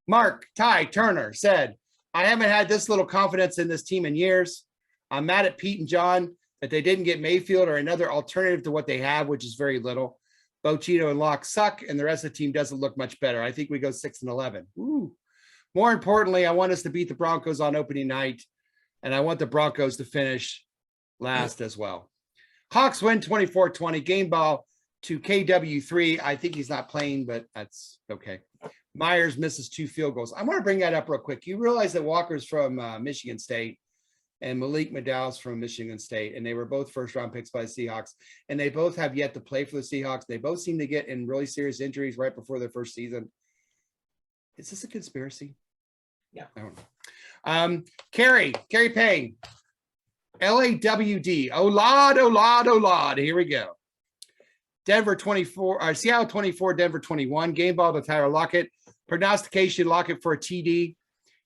Mark Ty Turner said, I haven't had this little confidence in this team in years. I'm mad at Pete and John that they didn't get Mayfield or another alternative to what they have, which is very little. Bochito and Locke suck, and the rest of the team doesn't look much better. I think we go 6-11. Ooh. More importantly, I want us to beat the Broncos on opening night, and I want the Broncos to finish last as well. Hawks win 24-20. Game ball to KW3. I think he's not playing, but that's okay. Myers misses 2 field goals. I want to bring that up real quick. You realize that Walker's from Michigan State and Malik McDowell's from Michigan State, and they were both first-round picks by the Seahawks, and they both have yet to play for the Seahawks. They both seem to get in really serious injuries right before their first season. Is this a conspiracy? Yeah. I don't know. Carrie Payne, LAWD. Oh, Lord. Here we go. Denver 24, or Seattle 24, Denver 21. Game ball to Tyler Lockett. Prognostication, Lockett for a TD.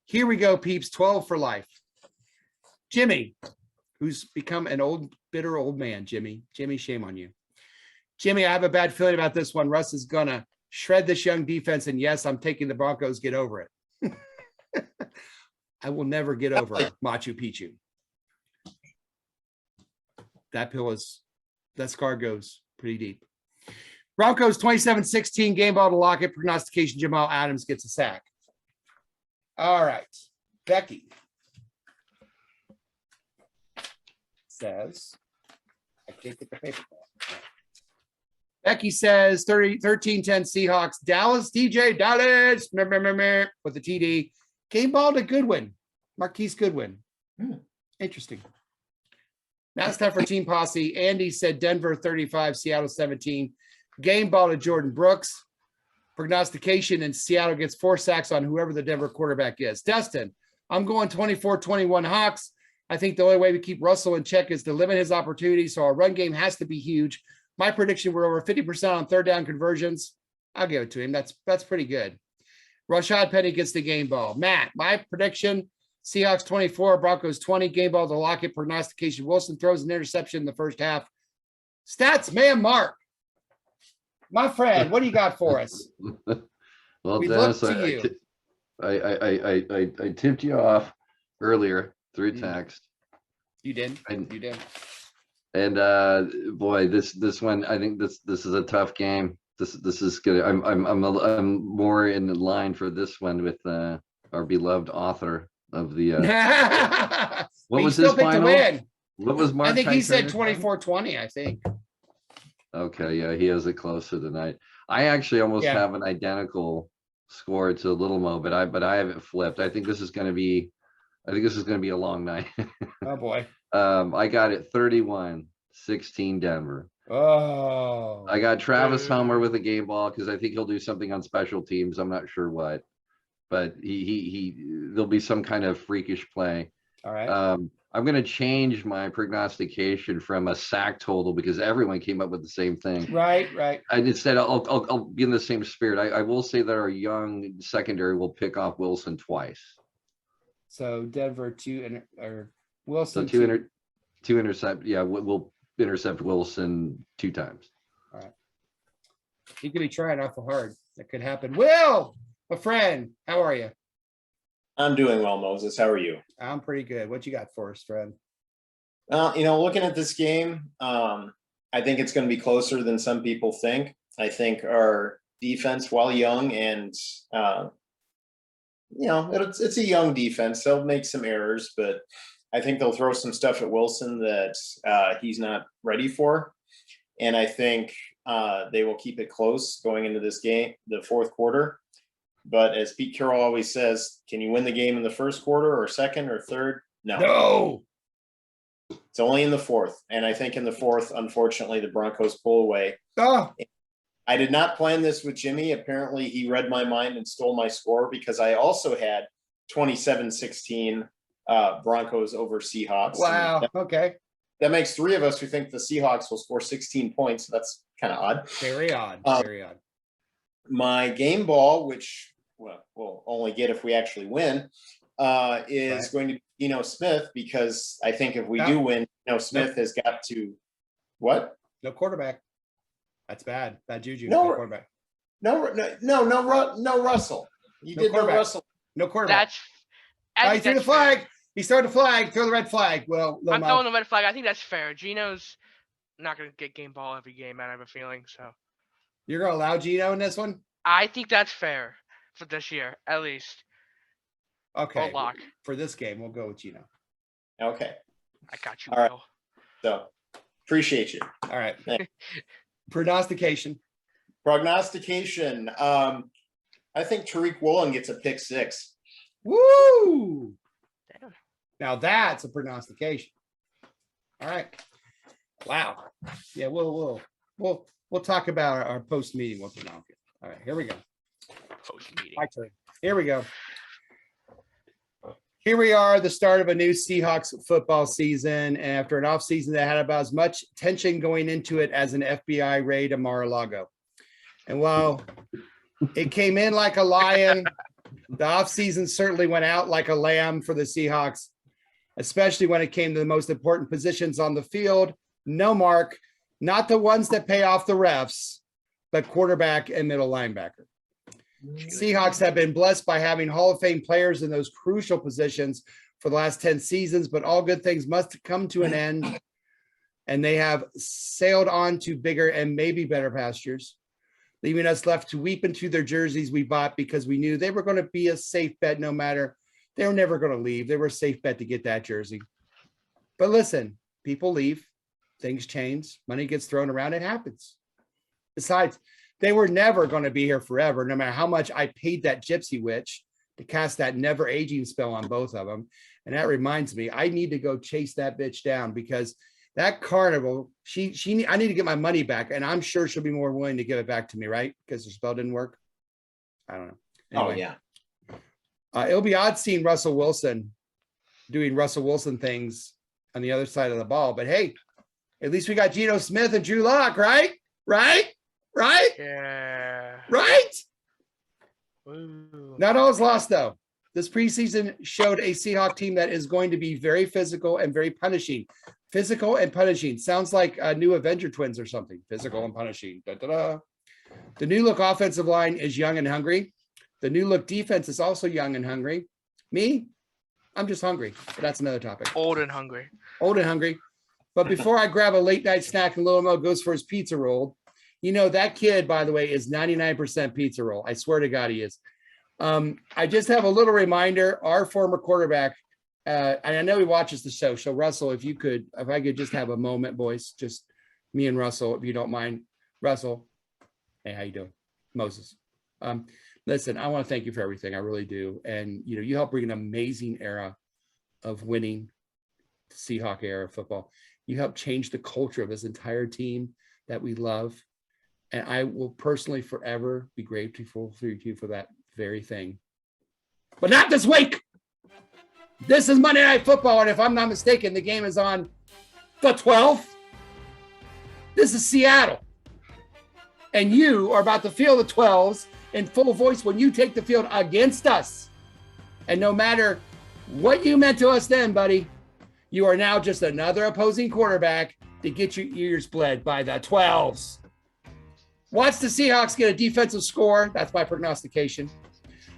Here we go, peeps. 12 for life. Jimmy, who's become an old, bitter old man. Jimmy, shame on you. Jimmy, I have a bad feeling about this one. Russ is going to shred this young defense, and yes, I'm taking the Broncos. Get over it. I will never get over Machu Picchu. That scar goes pretty deep. Broncos 27-16, game ball to Lockett. Prognostication, Jamal Adams gets a sack. All right. Becky says, I can't get the paper. Becky says 13-10 Seahawks. Dallas, DJ, Dallas, with the TD. Game ball to Goodwin. Marquise Goodwin. Interesting. Now it's time for Team Posse. Andy said Denver 35, Seattle 17. Game ball to Jordan Brooks. Prognostication, and Seattle gets 4 sacks on whoever the Denver quarterback is. Dustin, I'm going 24-21 Hawks. I think the only way we keep Russell in check is to limit his opportunities, so our run game has to be huge. My prediction, we're over 50% on third down conversions. I'll give it to him. That's pretty good. Rashad Penny gets the game ball. Matt, my prediction, Seahawks 24, Broncos 20, game ball to Lockett. Prognostication, Wilson throws an interception in the first half. Stats, man, Mark. My friend, what do you got for us? Well, We Dennis, look to you. I tipped you off earlier through text. You did. You did. And boy, this one, I think this is a tough game. This is good. I'm more in line for this one with our beloved author of the. What was his final? What was Mark? I think he said 24-20. I think. Okay, yeah, he has it closer tonight. I actually almost have an identical score to Little Mo, but I have it flipped. I think this is going to be a long night. Oh boy. I got it 31-16 Denver. Oh. I got Travis Homer with a game ball because I think he'll do something on special teams. I'm not sure what, but there'll be some kind of freakish play. All right. I'm going to change my prognostication from a sack total because everyone came up with the same thing. Right. And instead, I'll be in the same spirit. I will say that our young secondary will pick off Wilson twice. So Denver or Wilson. So two intercept. Yeah, we'll intercept Wilson 2 times. All right. He could be trying awful hard. That could happen. Will, a friend, how are you? I'm doing well, Moses. How are you? I'm pretty good. What you got for us, friend? Looking at this game, I think it's going to be closer than some people think. I think our defense, while young and, it's a young defense. They'll make some errors, but I think they'll throw some stuff at Wilson that he's not ready for. And I think they will keep it close going into this game, the fourth quarter. But as Pete Carroll always says, can you win the game in the first quarter or second or third? No. It's only in the fourth. And I think in the fourth, unfortunately, the Broncos pull away. I did not plan this with Jimmy. Apparently, he read my mind and stole my score because I also had 27-16 Broncos over Seahawks. Wow. Okay. that makes 3 of us who think the Seahawks will score 16 points. So that's kind of odd. Very odd. Very odd. My game ball, which we'll only get if we actually win, is going to be Geno Smith, because I think if we do win, Geno Smith has got to what? No quarterback. That's bad. Bad juju. No quarterback. No Russell. You did no Russell. No quarterback. That's he threw the flag. Fair. He started the flag. Throw the red flag. Well, I'm throwing the red flag. I think that's fair. Geno's not going to get game ball every game, man. I have a feeling so. You're going to allow Geno in this one? I think that's fair for this year, at least. Okay. Lock. For this game, we'll go with Geno. Okay. I got you, All right. Will. So, appreciate you. All right. Prognostication. I think Tariq Woolen gets a pick 6. Woo! Damn. Now that's a prognostication. All right. Wow. Yeah, we'll talk about our post meeting. All right, here we go. Post meeting. My turn. Here we go. Here we are, the start of a new Seahawks football season, after an offseason that had about as much tension going into it as an FBI raid of Mar-a-Lago. And while it came in like a lion, the offseason certainly went out like a lamb for the Seahawks, especially when it came to the most important positions on the field. No mark, not the ones that pay off the refs, but quarterback and middle linebacker. Seahawks have been blessed by having Hall of Fame players in those crucial positions for the last 10 seasons, but all good things must come to an end, and they have sailed on to bigger and maybe better pastures, leaving us left to weep into their jerseys we bought because we knew they were going to be a safe bet no matter. They were never going to leave. They were a safe bet to get that jersey. But listen, people leave, things change, money gets thrown around, it happens. Besides, they were never going to be here forever, no matter how much I paid that gypsy witch to cast that never aging spell on both of them. And that reminds me, I need to go chase that bitch down, because that carnival, I need to get my money back, and I'm sure she'll be more willing to give it back to me, right? Because her spell didn't work. I don't know. Anyway, oh yeah. It'll be odd seeing Russell Wilson doing Russell Wilson things on the other side of the ball, but hey, at least we got Geno Smith and Drew Lock, right? Right? Yeah. Right? Ooh. Not all is lost, though. This preseason showed a Seahawks team that is going to be very physical and very punishing. Physical and punishing. Sounds like a new Avenger twins or something. Physical and punishing. Da-da-da. The new look offensive line is young and hungry. The new look defense is also young and hungry. Me, I'm just hungry. But that's another topic. Old and hungry. Old and hungry. But before I grab a late night snack and Little Mo goes for his pizza roll, you know, that kid, by the way, is 99% pizza roll. I swear to God he is. I just have a little reminder, our former quarterback, and I know he watches the show. So Russell, if I could just have a moment, boys, just me and Russell, if you don't mind. Russell, hey, how you doing? Moses. Listen, I want to thank you for everything. I really do. And, you know, you helped bring an amazing era of winning, the Seahawk era of football. You helped change the culture of this entire team that we love. And I will personally forever be grateful for you for that very thing. But not this week. This is Monday Night Football, and if I'm not mistaken, the game is on the 12th. This is Seattle. And you are about to feel the 12s in full voice when you take the field against us. And no matter what you meant to us then, buddy, you are now just another opposing quarterback to get your ears bled by the 12s. Watch the Seahawks get a defensive score. That's my prognostication.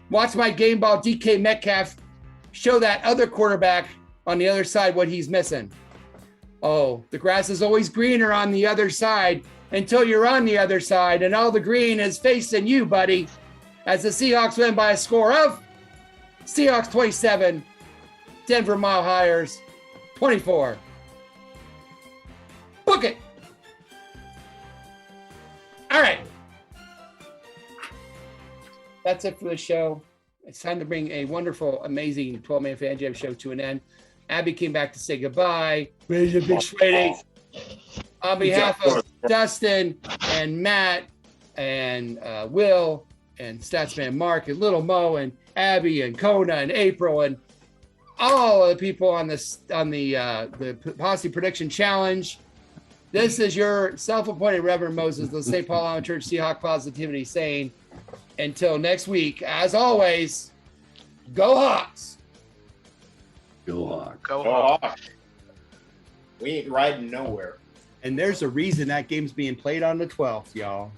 Watch my game ball DK Metcalf show that other quarterback on the other side what he's missing. Oh, the grass is always greener on the other side until you're on the other side, and all the green is facing you, buddy, as the Seahawks win by a score of Seahawks 27, Denver Mile Highers 24. Book it. All right. That's it for the show. It's time to bring a wonderful, amazing 12-man Fan Jam show to an end. Abby came back to say goodbye. Raise your big sweaty. On behalf of Dustin and Matt and Will and Statsman Mark and Little Mo and Abby and Kona and April and all of the people on the Posse Prediction Challenge. This is your self-appointed Reverend Moses, the St. Paul Allen Church Seahawk Positivity, saying, until next week, as always, go Hawks. Go Hawks. Go Go Hawks. Hawks. We ain't riding nowhere. And there's a reason that game's being played on the 12th, y'all.